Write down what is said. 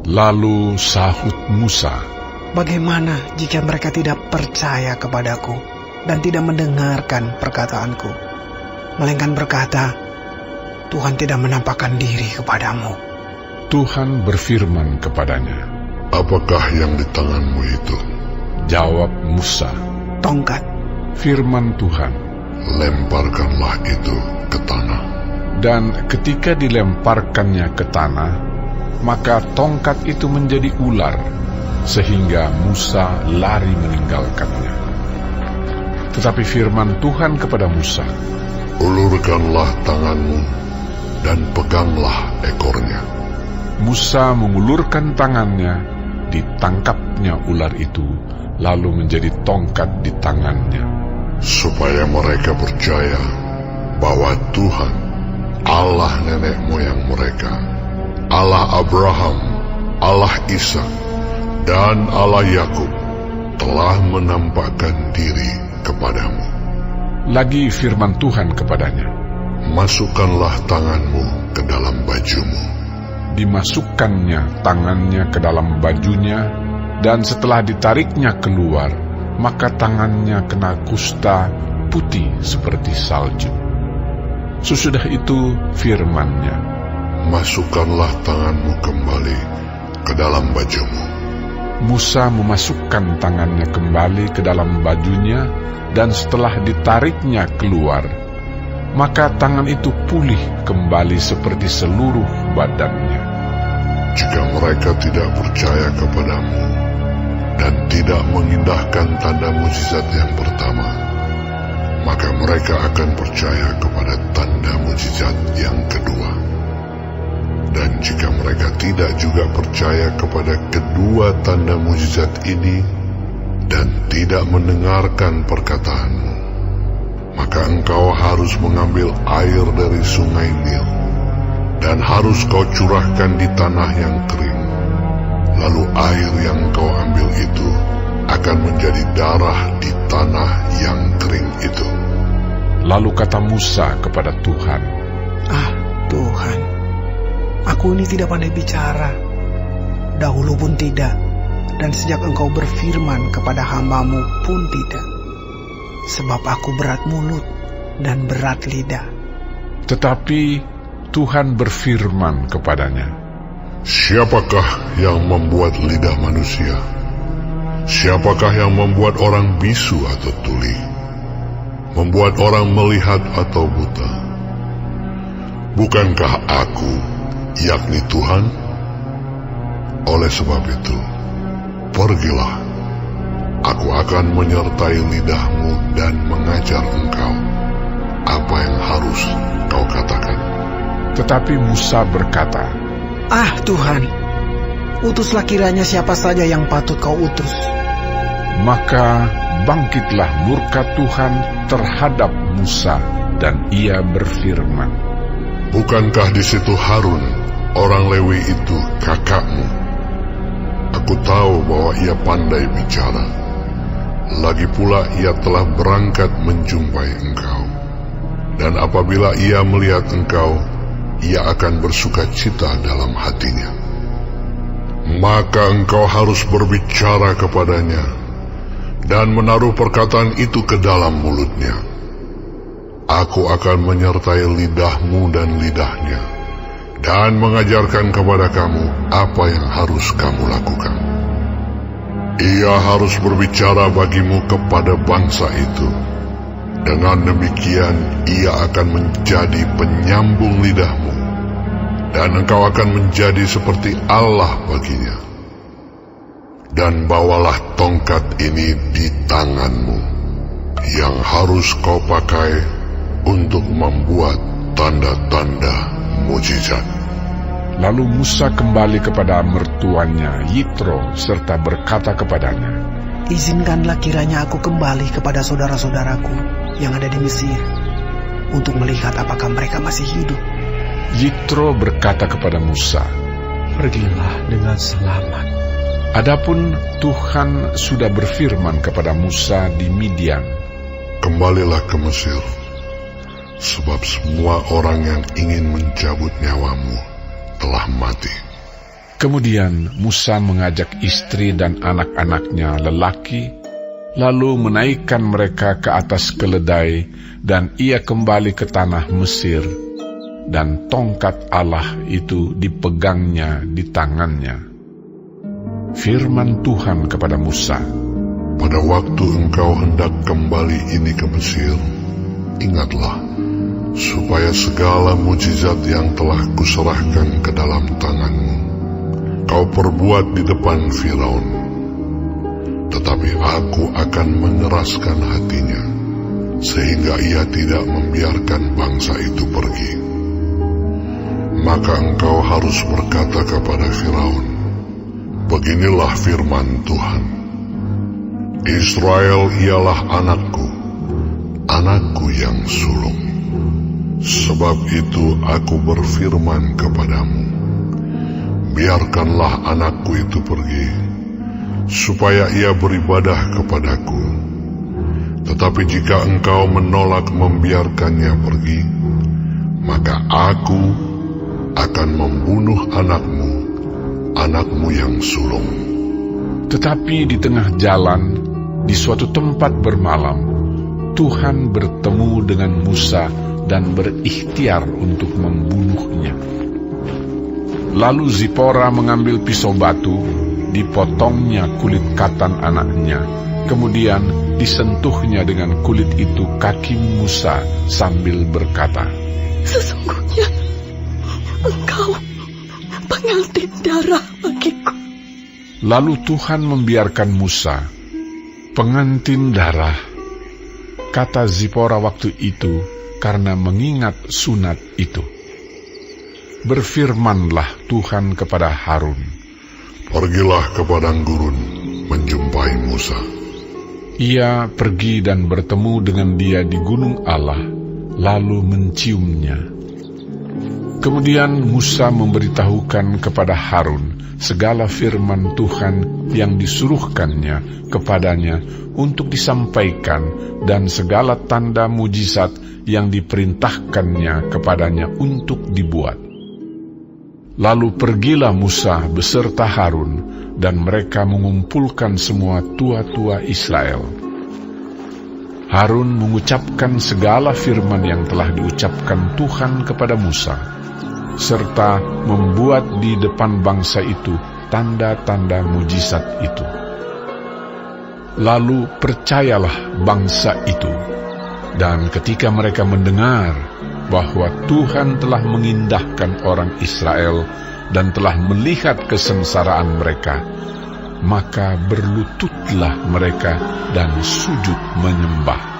Lalu sahut Musa, "Bagaimana jika mereka tidak percaya kepadaku dan tidak mendengarkan perkataanku, melainkan berkata, Tuhan tidak menampakkan diri kepadamu?" Tuhan berfirman kepadanya, "Apakah yang di tanganmu itu?" Jawab Musa, "Tongkat." Firman Tuhan, "Lemparkanlah itu ke tanah." dan ketika dilemparkannya ke tanah, maka tongkat itu menjadi ular, sehingga Musa lari meninggalkannya. Tetapi firman Tuhan kepada Musa, "Ulurkanlah tanganmu dan peganglah ekornya." Musa mengulurkan tangannya, ditangkapnya ular itu, lalu menjadi tongkat di tangannya. Supaya mereka percaya bahwa Tuhan, Allah nenek moyang mereka, Allah Abraham, Allah Ishak, dan Allah Yakub, telah menampakkan diri kepadamu. Lagi firman Tuhan kepadanya, "Masukkanlah tanganmu ke dalam bajumu." Dimasukkannya tangannya ke dalam bajunya, dan setelah ditariknya keluar, maka tangannya kena kusta putih seperti salju. Sesudah itu firman-Nya, "Masukkanlah tanganmu kembali ke dalam bajumu." Musa memasukkan tangannya kembali ke dalam bajunya, dan setelah ditariknya keluar, maka tangan itu pulih kembali seperti seluruh badannya. Jika mereka tidak percaya kepadamu dan tidak mengindahkan tanda mukjizat yang pertama, maka mereka akan percaya kepada tanda mukjizat yang kedua. Dan jika mereka tidak juga percaya kepada kedua tanda mukjizat ini dan tidak mendengarkan perkataanmu, maka engkau harus mengambil air dari sungai Nil dan harus kau curahkan di tanah yang kering. Lalu air yang kau ambil itu akan menjadi darah di tanah yang kering itu. Lalu kata Musa kepada Tuhan, "Ah, Tuhan, aku ini tidak pandai bicara. Dahulu pun tidak, dan sejak Engkau berfirman kepada hamba-Mu pun tidak. Sebab aku berat mulut dan berat lidah." Tetapi Tuhan berfirman kepadanya, "Siapakah yang membuat lidah manusia? Siapakah yang membuat orang bisu atau tuli? Membuat orang melihat atau buta? Bukankah aku, yakni Tuhan? Oleh sebab itu, pergilah. Aku akan menyertai lidahmu dan mengajar engkau apa yang harus kau katakan." Tetapi Musa berkata, "Ah, Tuhan, utuslah kiranya siapa saja yang patut kau utus." Maka bangkitlah murka Tuhan terhadap Musa, dan ia berfirman, "Bukankah di situ Harun, orang Lewi itu, kakakmu? Aku tahu bahwa ia pandai bicara. Lagi pula ia telah berangkat menjumpai engkau. Dan apabila ia melihat engkau, ia akan bersuka cita dalam hatinya. Maka engkau harus berbicara kepadanya dan menaruh perkataan itu ke dalam mulutnya. Aku akan menyertai lidahmu dan lidahnya, dan mengajarkan kepada kamu apa yang harus kamu lakukan. Ia harus berbicara bagimu kepada bangsa itu. Dengan demikian ia akan menjadi penyambung lidahmu, dan engkau akan menjadi seperti Allah baginya. Dan bawalah tongkat ini di tanganmu, yang harus kau pakai untuk membuat tanda-tanda mukjizat." Lalu Musa kembali kepada mertuanya Yitro serta berkata kepadanya, "Izinkanlah kiranya aku kembali kepada saudara-saudaraku yang ada di Mesir, untuk melihat apakah mereka masih hidup." Yitro berkata kepada Musa, "Pergilah dengan selamat." Adapun Tuhan sudah berfirman kepada Musa di Midian, "Kembalilah ke Mesir, sebab semua orang yang ingin mencabut nyawamu telah mati." Kemudian Musa mengajak istri dan anak-anaknya lelaki, lalu menaikkan mereka ke atas keledai, dan ia kembali ke tanah Mesir, dan tongkat Allah itu dipegangnya di tangannya. Firman Tuhan kepada Musa, pada waktu engkau hendak kembali ini ke Mesir, ingatlah, supaya segala mujizat yang telah kuserahkan ke dalam tanganmu, kau perbuat di depan Firaun. Tetapi aku akan mengeraskan hatinya, sehingga ia tidak membiarkan bangsa itu pergi. Maka engkau harus berkata kepada Firaun, beginilah firman Tuhan, Israel ialah anakku, anakku yang sulung. Sebab itu aku berfirman kepadamu, biarkanlah anakku itu pergi, supaya ia beribadah kepadaku. Tetapi jika engkau menolak membiarkannya pergi, maka aku akan membunuh anakmu, anakmu yang sulung. Tetapi di tengah jalan, di suatu tempat bermalam, Tuhan bertemu dengan Musa dan berikhtiar untuk membunuhnya. Lalu Zipora mengambil pisau batu, dipotongnya kulit katan anaknya, kemudian disentuhnya dengan kulit itu kaki Musa sambil berkata, sesungguhnya engkau pengantin darah bagiku. Lalu Tuhan membiarkan Musa, pengantin darah, kata Zipora waktu itu, karena mengingat sunat itu. Berfirmanlah Tuhan kepada Harun, pergilah ke padang gurun menjumpai Musa. Ia pergi dan bertemu dengan dia di gunung Allah, lalu menciumnya. Kemudian Musa memberitahukan kepada Harun segala firman Tuhan yang disuruhkannya kepadanya untuk disampaikan, dan segala tanda mujizat yang diperintahkannya kepadanya untuk dibuat. Lalu pergilah Musa beserta Harun, dan mereka mengumpulkan semua tua-tua Israel. Harun mengucapkan segala firman yang telah diucapkan Tuhan kepada Musa, serta membuat di depan bangsa itu tanda-tanda mujizat itu. Lalu percayalah bangsa itu, dan ketika mereka mendengar bahwa Tuhan telah mengindahkan orang Israel dan telah melihat kesengsaraan mereka, maka berlututlah mereka dan sujud menyembah.